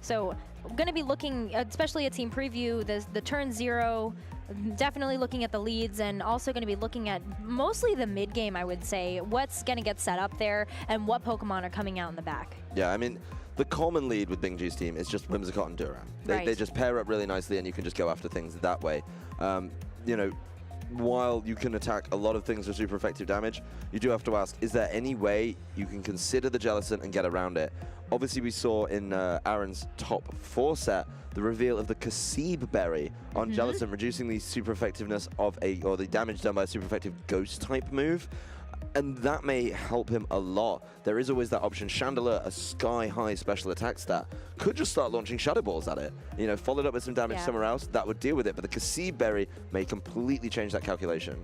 So I'm going to be looking, especially at team preview, the turn 0, definitely looking at the leads, and also going to be looking at mostly the mid game, I would say, what's going to get set up there and what Pokemon are coming out in the back. Yeah, I mean, the common lead with Bingji's team is just Whimsicott and Durant. They just pair up really nicely, and you can just go after things that way. You know, while you can attack a lot of things with super effective damage, you do have to ask, is there any way you can consider the Jellicent and get around it? Obviously, we saw in Aaron's top 4 set the reveal of the Kasib Berry on Jellicent, reducing the super effectiveness of or the damage done by a super effective ghost type move. And that may help him a lot. There is always that option. Chandelier, a sky-high special attack stat, could just start launching Shadow Balls at it. You know, followed up with some damage somewhere else, that would deal with it. But the Kasib Berry may completely change that calculation.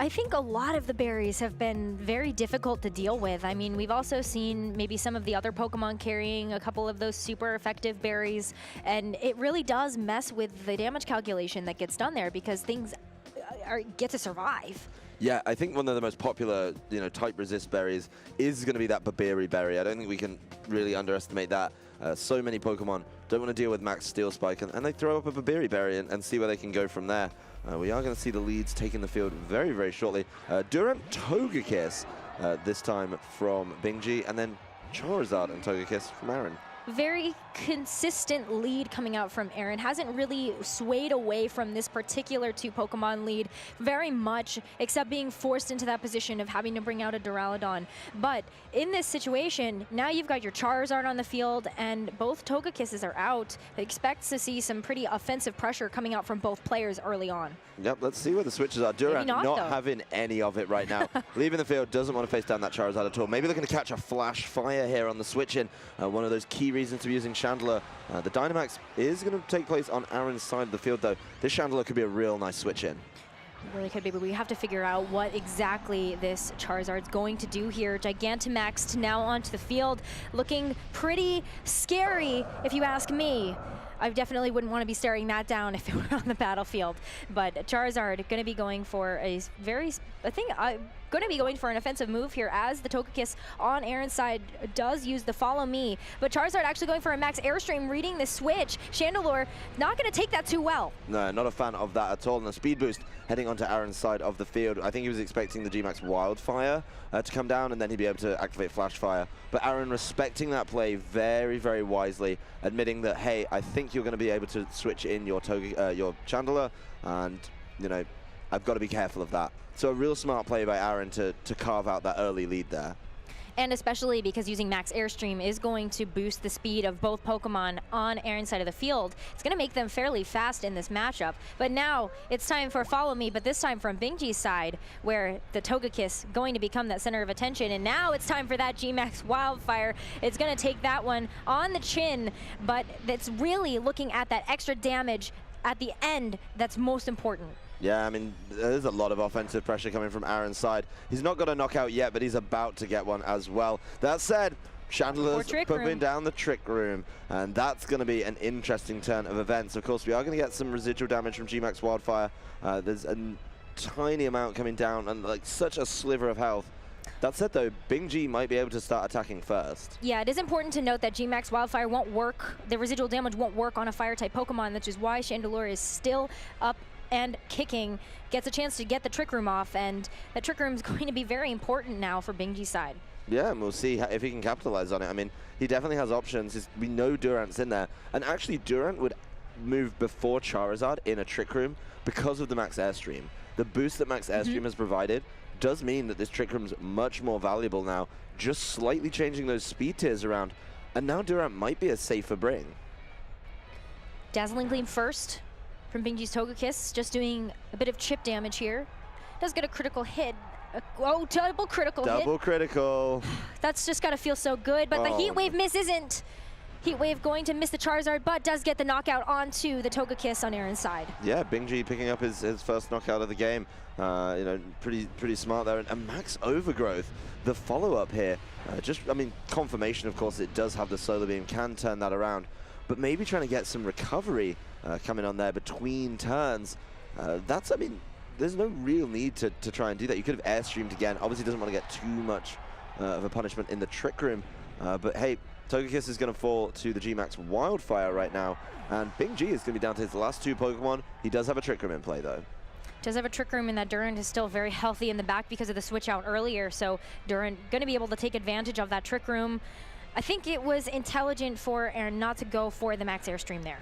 I think a lot of the berries have been very difficult to deal with. I mean, we've also seen maybe some of the other Pokemon carrying a couple of those super effective berries, and it really does mess with the damage calculation that gets done there because things get to survive. Yeah, I think one of the most popular, type resist berries is going to be that Babiri berry. I don't think we can really underestimate that. So many Pokemon don't want to deal with Max Steel Spike, and they throw up a Babiri berry and see where they can go from there. We are going to see the leads taking the field very, very shortly. Durant Togekiss this time from Bingji, and then Charizard and Togekiss from Aaron. Very consistent lead coming out from Aaron. Hasn't really swayed away from this particular 2 Pokemon lead very much, except being forced into that position of having to bring out a Duraludon. But in this situation, now you've got your Charizard on the field, and both Togekisses are out. Expects to see some pretty offensive pressure coming out from both players early on. Yep, let's see where the switches are. Durant not having any of it right now. Leaving the field, doesn't want to face down that Charizard at all. Maybe looking to catch a Flash Fire here on the switch-in. One of those key reasons to be using Chandler. The Dynamax is going to take place on Aaron's side of the field, though. This Chandler could be a real nice switch-in. It really could be, but we have to figure out what exactly this Charizard's going to do here. Gigantamaxed now onto the field, looking pretty scary, if you ask me. I definitely wouldn't want to be staring that down if it were on the battlefield. But Charizard going to be going for a very, going to be going for an offensive move here as the Togekiss on Aaron's side does use the Follow Me. But Charizard actually going for a Max Airstream, reading the switch. Chandelure not going to take that too well. No, not a fan of that at all. And the speed boost heading onto Aaron's side of the field. I think he was expecting the G-Max Wildfire to come down, and then he'd be able to activate Flash Fire. But Aaron respecting that play very, very wisely, admitting that, hey, I think you're going to be able to switch in your Chandelure, and, I've got to be careful of that. So a real smart play by Aaron to carve out that early lead there. And especially because using Max Airstream is going to boost the speed of both Pokemon on Aaron's side of the field. It's going to make them fairly fast in this matchup. But now it's time for Follow Me, but this time from Bingji's side, where the Togekiss going to become that center of attention. And now it's time for that G-Max Wildfire. It's going to take that one on the chin, but it's really looking at that extra damage at the end that's most important. Yeah, I mean, there's a lot of offensive pressure coming from Aaron's side. He's not got a knockout yet, but he's about to get one as well. That said, Chandeler's pumping down the Trick Room, and that's going to be an interesting turn of events. Of course, we are going to get some residual damage from G-Max Wildfire. There's a tiny amount coming down, and like such a sliver of health. That said, though, Bingji might be able to start attacking first. Yeah, it is important to note that G-Max Wildfire won't work. The residual damage won't work on a Fire-type Pokemon, which is why Chandelure is still up and kicking, gets a chance to get the Trick Room off, and that Trick Room is going to be very important now for Bingji's side. Yeah, and we'll see if he can capitalize on it. I mean, he definitely has options. We know Durant's in there, and actually Durant would move before Charizard in a Trick Room because of the Max Airstream. The boost that Max Airstream has provided does mean that this Trick Room's much more valuable now, just slightly changing those speed tiers around, and now Durant might be a safer bring. Dazzling Gleam first from Bingji's Togekiss, just doing a bit of chip damage here. Does get a critical hit. Double critical hit. Double critical. That's just got to feel so good, but the Heat Wave miss isn't. Heat Wave going to miss the Charizard, but does get the knockout onto the Togekiss on Aaron's side. Yeah, Bingji picking up his first knockout of the game. Pretty smart there. And Max Overgrowth, the follow-up here. Confirmation, of course, it does have the Solar Beam, can turn that around. But maybe trying to get some recovery coming on there between turns. There's no real need to try and do that. You could have Airstreamed again. Obviously doesn't want to get too much of a punishment in the Trick Room. But hey, Togekiss is going to fall to the G-Max Wildfire right now, and Bing G is going to be down to his last 2 Pokemon. He does have a Trick Room in play, though. Does have a Trick Room, and that Durant is still very healthy in the back because of the switch out earlier, so Durant going to be able to take advantage of that Trick Room. I think it was intelligent for Aaron not to go for the Max Airstream there.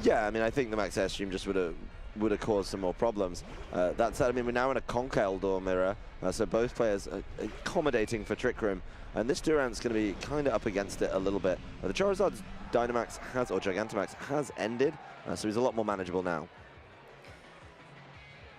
Yeah, I mean, I think the Max Airstream just would have caused some more problems. That said, I mean, we're now in a Conkeldurr mirror, so both players are accommodating for Trick Room, and this Durant's going to be kind of up against it a little bit. The Charizard's Dynamax has, or Gigantamax has ended, so he's a lot more manageable now.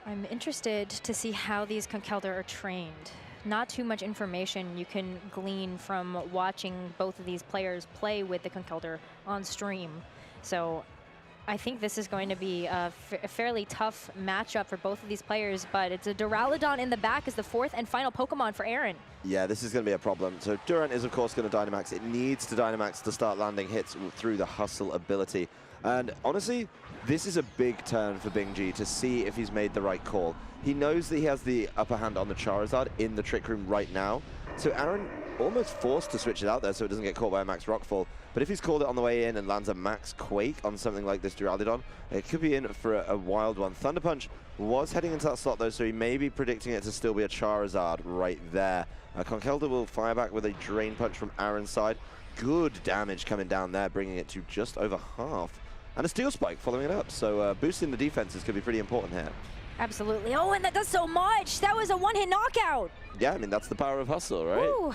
I'm interested to see how these Conkeldurr are trained. Not too much information you can glean from watching both of these players play with the Conkeldurr on stream. So I think this is going to be a fairly tough matchup for both of these players, but it's a Duraludon in the back as the 4th and final Pokemon for Aaron. Yeah, this is going to be a problem. So Durant is, of course, going to Dynamax. It needs to Dynamax to start landing hits through the Hustle ability. And honestly, this is a big turn for Bing G to see if he's made the right call. He knows that he has the upper hand on the Charizard in the Trick Room right now. So Aaron almost forced to switch it out there so it doesn't get caught by a Max Rockfall. But if he's called it on the way in and lands a Max Quake on something like this Duraludon, it could be in for a wild one. Thunder Punch was heading into that slot though, so he may be predicting it to still be a Charizard right there. Conkeldurr will fire back with a Drain Punch from Aaron's side. Good damage coming down there, bringing it to just over half. And a Steel Spike following it up, so boosting the defenses could be pretty important here. Absolutely. Oh, and that does so much. That was a one-hit knockout. Yeah, I mean, that's the power of Hustle, right? Woo.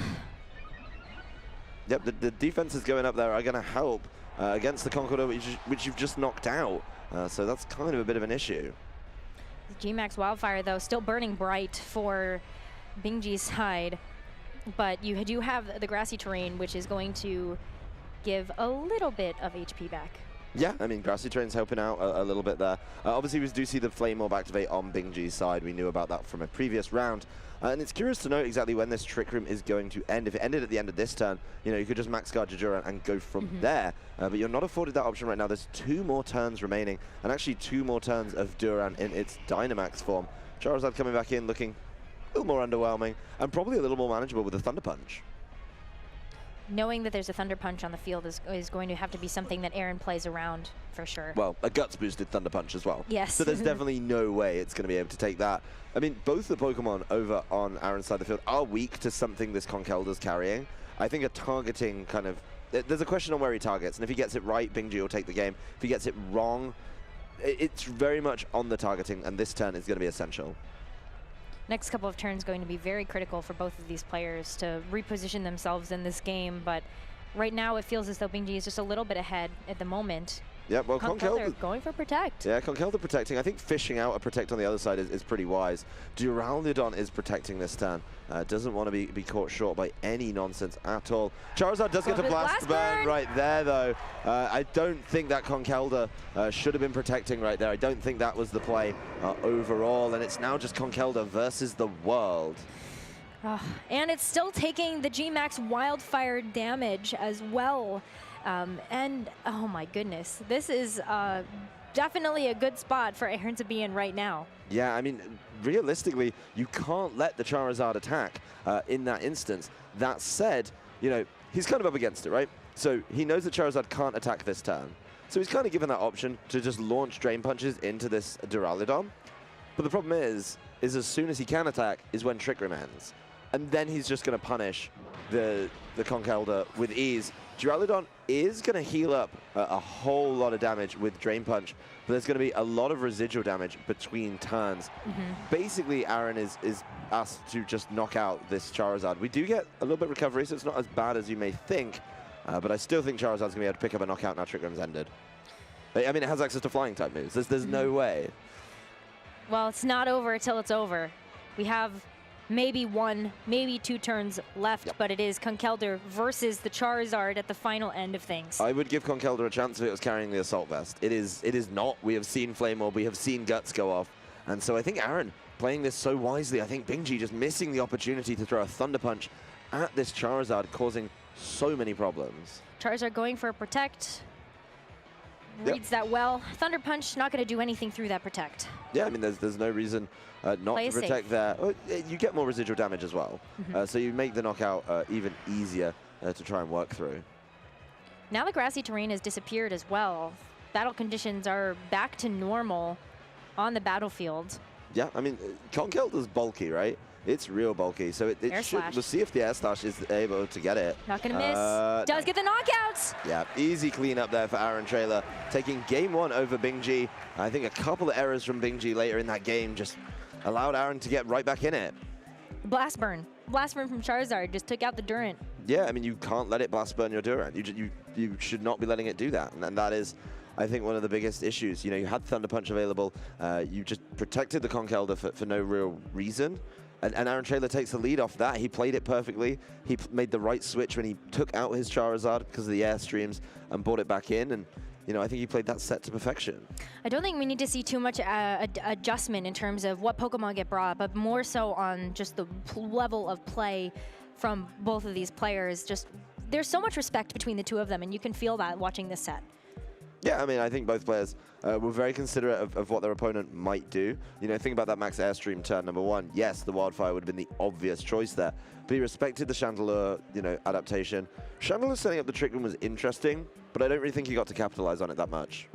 Yep, the defenses going up there are going to help against the Conkeldurr, which you've just knocked out. So that's kind of a bit of an issue. G-Max Wildfire, though, still burning bright for Bing G's side. But you do have the grassy terrain, which is going to give a little bit of HP back. Yeah, I mean, grassy terrain's helping out a little bit there. Obviously, we do see the Flame Orb activate on Bing G's side. We knew about that from a previous round. And it's curious to know exactly when this Trick Room is going to end. If it ended at the end of this turn, you know, you could just max guard your Durant and go from there. But you're not afforded that option right now. There's 2 more turns remaining, and actually 2 more turns of Durant in its Dynamax form. Charizard coming back in looking a little more underwhelming, and probably a little more manageable with a Thunder Punch. Knowing that there's a Thunder Punch on the field is going to have to be something that Aaron plays around for sure. Well, a Guts boosted Thunder Punch as well. Yes. So there's definitely no way it's going to be able to take that. I mean, both the Pokemon over on Aaron's side of the field are weak to something this Conkeldurr's carrying. I think a targeting kind of... There's a question on where he targets, and if he gets it right, Bing G will take the game. If he gets it wrong, it's very much on the targeting, and this turn is going to be essential. Next couple of turns going to be very critical for both of these players to reposition themselves in this game, but right now it feels as though Bing G is just a little bit ahead at the moment. Yeah, well, Conkeldurr going for Protect. Yeah, Conkeldurr protecting. I think fishing out a Protect on the other side is pretty wise. Duraludon is protecting this turn. Doesn't want to be caught short by any nonsense at all. Charizard does get to Blast Burn right there, though. I don't think that Conkeldurr should have been protecting right there. I don't think that was the play overall, and it's now just Conkeldurr versus the world. And it's still taking the G-Max Wildfire damage as well. And oh my goodness, this is definitely a good spot for Aaron to be in right now. Yeah, I mean, realistically, you can't let the Charizard attack in that instance. That said, you know, he's kind of up against it, right? So he knows that Charizard can't attack this turn. So he's kind of given that option to just launch Drain Punches into this Duraludon. But the problem is as soon as he can attack is when Trick Room ends. And then he's just going to punish the Conkeldurr with ease. Duraludon is going to heal up a whole lot of damage with Drain Punch, but there's going to be a lot of residual damage between turns. Basically, Aaron is asked to just knock out this Charizard. We do get a little bit of recovery, so it's not as bad as you may think, but I still think Charizard's going to be able to pick up a knockout now Trick Room's ended. I mean, it has access to flying type moves. There's no way. Well, it's not over until it's over. We have maybe 1, maybe 2 turns left, but it is Conkeldurr versus the Charizard at the final end of things. I would give Conkeldurr a chance if it was carrying the Assault Vest. It is not. We have seen Flame Orb, we have seen Guts go off, and so I think Aaron playing this so wisely. I think Bing G just missing the opportunity to throw a Thunder Punch at this Charizard, causing so many problems. Charizard going for a Protect. Reads that well. Thunder Punch not going to do anything through that Protect. Yeah, I mean, there's no reason not to protect there. You get more residual damage as well, so you make the knockout even easier to try and work through. Now the grassy terrain has disappeared as well. Battle conditions are back to normal on the battlefield. Yeah, I mean, Conkeldur's bulky, right? It's real bulky, so it should. We'll see if the air slash is able to get it. Not gonna miss. Does get the knockouts. Yeah, easy clean up there for Aaron Trailer, taking game 1 over Bing-G. I think a couple of errors from Bing-G later in that game just allowed Aaron to get right back in it. Blast burn from Charizard just took out the Durant. Yeah, I mean, you can't let it blast burn your Durant. You should not be letting it do that, and that is, I think, one of the biggest issues. You know, you had Thunder Punch available. You just protected the Conkeldurr for no real reason. And Aaron Trailer takes the lead off that. He played it perfectly. He made the right switch when he took out his Charizard because of the airstreams and brought it back in. And, you know, I think he played that set to perfection. I don't think we need to see too much adjustment in terms of what Pokemon get brought, but more so on just the level of play from both of these players. Just there's so much respect between the two of them, and you can feel that watching this set. Yeah, I mean, I think both players were very considerate of what their opponent might do. You know, think about that max airstream turn number 1. Yes, the Wildfire would have been the obvious choice there, but he respected the Chandelure, you know, adaptation. Chandelure setting up the Trick Room was interesting, but I don't really think he got to capitalize on it that much.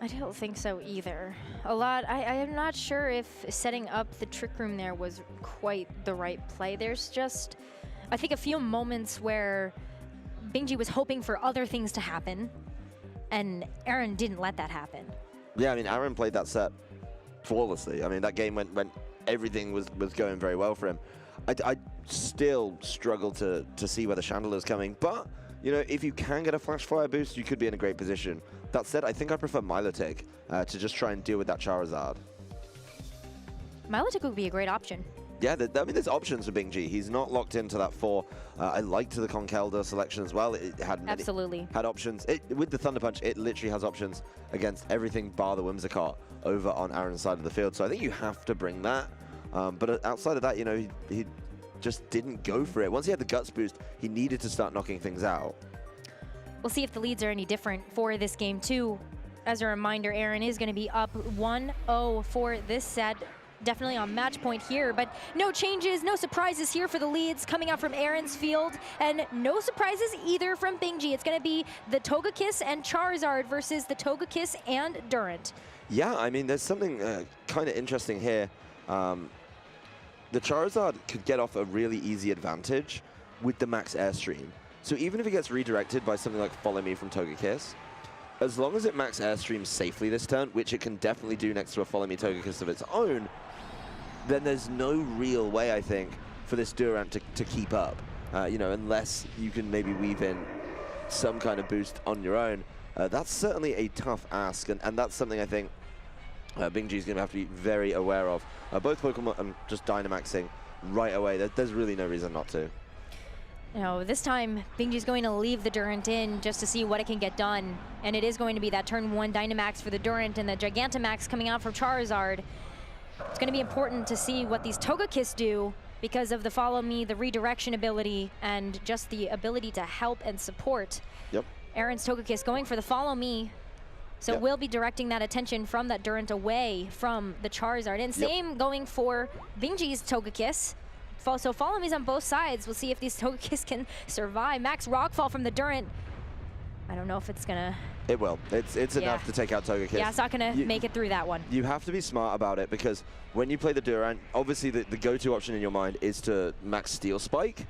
I don't think so either. I am not sure if setting up the Trick Room there was quite the right play. There's just, I think, a few moments where Bing-G was hoping for other things to happen, and Aaron didn't let that happen. Yeah, I mean, Aaron played that set flawlessly. I mean, that game when everything was going very well for him. I still struggle to see where the Chandelure's coming, but, you know, if you can get a Flash Fire boost, you could be in a great position. That said, I think I prefer Milotic to just try and deal with that Charizard. Milotic would be a great option. Yeah, I mean, there's options for Bing-G. He's not locked into that 4. I liked the Conkeldurr selection as well. It had had options. With the Thunder Punch, it literally has options against everything bar the Whimsicott over on Aaron's side of the field. So I think you have to bring that. But outside of that, you know, he just didn't go for it. Once he had the Guts boost, he needed to start knocking things out. We'll see if the leads are any different for this game, too. As a reminder, Aaron is going to be up 1-0 for this set. Definitely on match point here, but no changes, no surprises here for the leads coming out from Aaron's field, and no surprises either from Bing-G. It's going to be the Togekiss and Charizard versus the Togekiss and Durant. Yeah, I mean, there's something kind of interesting here. The Charizard could get off a really easy advantage with the max airstream. So even if it gets redirected by something like Follow Me from Togekiss, as long as it max airstreams safely this turn, which it can definitely do next to a Follow Me Togekiss of its own, then there's no real way, I think, for this Durant to keep up. You know, unless you can maybe weave in some kind of boost on your own. That's certainly a tough ask, and that's something I think Bing-G is going to have to be very aware of. Both Pokemon just Dynamaxing right away. There's really no reason not to. You know, this time, Bing-G is going to leave the Durant in just to see what it can get done. And it is going to be that turn 1 Dynamax for the Durant and the Gigantamax coming out from Charizard. It's going to be important to see what these Togekiss do because of the Follow Me, the redirection ability, and just the ability to help and support. Yep. Aaron's Togekiss going for the Follow Me. So we'll be directing that attention from that Durant away from the Charizard. And same going for Bing-G's Togekiss. So Follow Me's on both sides. We'll see if these Togekiss can survive. Max Rockfall from the Durant. I don't know if it's going to... It will. It's enough to take out Togekiss. Yeah, it's not going to make it through that one. You have to be smart about it because when you play the Durant, obviously the go-to option in your mind is to max Steel Spike,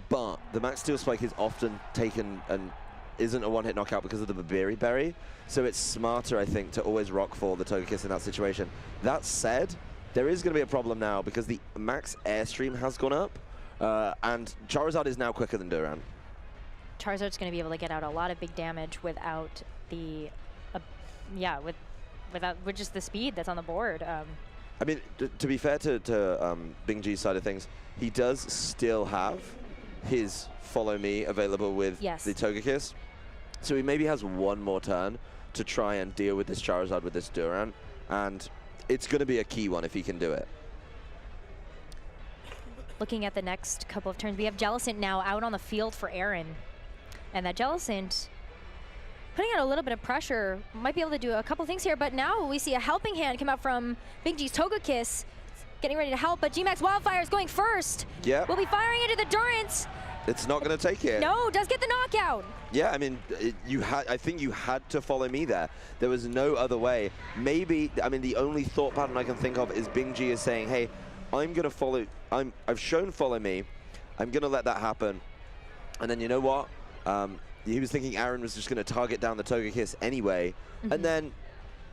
but the max Steel Spike is often taken and isn't a one-hit knockout because of the Babiri Berry. So it's smarter, I think, to always Rockfall the Togekiss in that situation. That said, there is going to be a problem now because the max airstream has gone up, and Charizard is now quicker than Durant. Charizard's going to be able to get out a lot of big damage without the, with just the speed that's on the board. I mean, to be fair to Bing-G's side of things, he does still have his Follow Me available with the Togekiss. So he maybe has one more turn to try and deal with this Charizard with this Durant, and it's going to be a key one if he can do it. Looking at the next couple of turns, we have Jellicent now out on the field for Aaron. And that Jellicent, putting out a little bit of pressure, might be able to do a couple things here, but now we see a helping hand come out from Bing-G's Togekiss, getting ready to help, but G-Max Wildfire is going first. Yeah. We'll be firing into the Durant. It's not going to take it. No, does get the knockout. Yeah, I mean, I think you had to follow me there. There was no other way. Maybe, I mean, the only thought pattern I can think of is Bing G is saying, hey, I'm going to follow, I've shown follow me. I'm going to let that happen. And then you know what? He was thinking Aaron was just going to target down the Togekiss anyway. And then,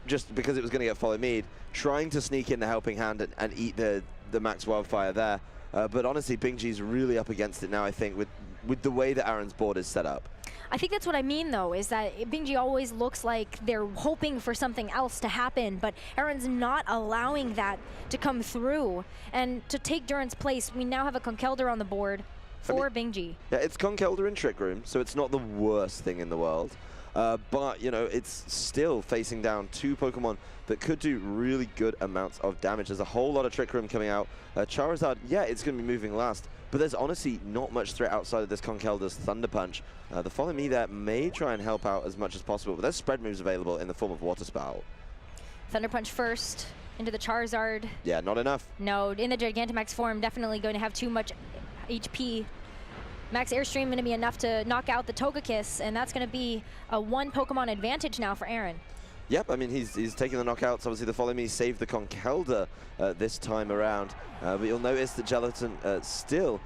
just because it was going to get follow me, trying to sneak in the helping hand and eat the Max Wildfire there. But honestly, Bing G's really up against it now, I think, with the way that Aaron's board is set up. I think that's what I mean, though, is that Bing G always looks like they're hoping for something else to happen, but Aaron's not allowing that to come through. And to take Duran's place, we now have a Conkeldurr on the board for Bing G. Yeah, it's Conkeldurr in Trick Room, so it's not the worst thing in the world. But, you know, it's still facing down two Pokemon that could do really good amounts of damage. There's a whole lot of Trick Room coming out. Charizard, yeah, it's going to be moving last, but there's honestly not much threat outside of this Conkeldurr's Thunder Punch. The Follow Me there may try and help out as much as possible, but there's spread moves available in the form of Water Spout. Thunder Punch first into the Charizard. Yeah, not enough. No, in the Gigantamax form, definitely going to have too much HP. Max Airstream going to be enough to knock out the Togekiss, and that's going to be a one Pokemon advantage now for Aaron. Yep, I mean, he's taking the knockouts. Obviously, the Follow Me saved the Conkeldurr this time around. But you'll notice that Gelatin still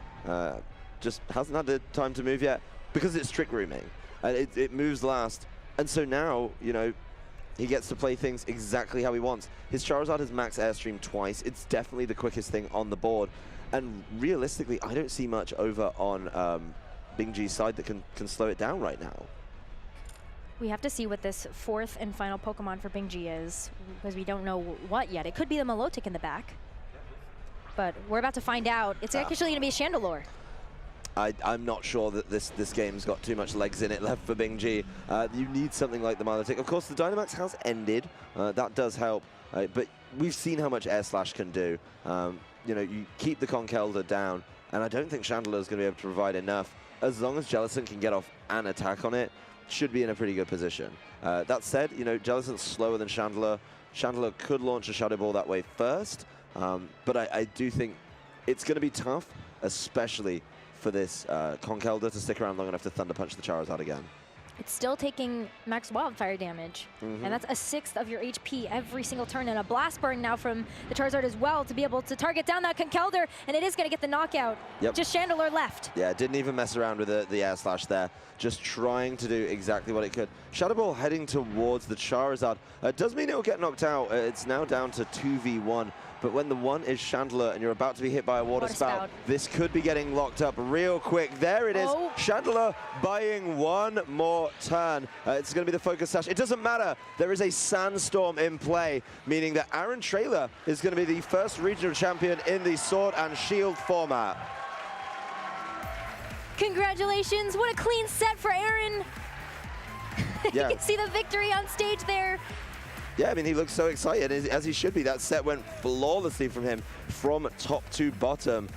just hasn't had the time to move yet because it's Trick Rooming. It moves last. And so now, you know, he gets to play things exactly how he wants. His Charizard has Max Airstream twice. It's definitely the quickest thing on the board. And realistically, I don't see much over on Bing G's side that can slow it down right now. We have to see what this fourth and final Pokemon for Bing G is, because we don't know what yet. It could be the Milotic in the back, but we're about to find out. It's actually going to be a Chandelure. I'm not sure that this game's got too much legs in it left for Bing G. You need something like the Milotic. Of course, the Dynamax has ended. That does help, but we've seen how much Air Slash can do. You know, you keep the Conkeldurr down, and I don't think Chandelure is going to be able to provide enough. As long as Jellicent can get off an attack on it, should be in a pretty good position. That said, you know, Jellicent's slower than Chandelure. Chandelure could launch a Shadow Ball that way first, but I do think it's going to be tough, especially for this Conkeldurr to stick around long enough to Thunder Punch the Charizard again. It's still taking max wildfire damage, and that's a sixth of your HP every single turn, and a Blast Burn now from the Charizard as well to be able to target down that Conkeldurr, and it is going to get the knockout. Just Chandelure left. Yeah, didn't even mess around with the Air Slash there, just trying to do exactly what it could. Shadow Ball heading towards the Charizard. Does mean it will get knocked out. It's now down to 2v1. But when the one is Chandelure and you're about to be hit by a Water Spout, this could be getting locked up real quick. There it is. Chandelure buying one more turn. It's going to be the Focus Sash. It doesn't matter. There is a Sandstorm in play, meaning that Aaron Traylor is going to be the first regional champion in the Sword and Shield format. Congratulations. What a clean set for Aaron. Yeah. You can see the victory on stage there. Yeah, I mean, he looks so excited, as he should be. That set went flawlessly from him from top to bottom.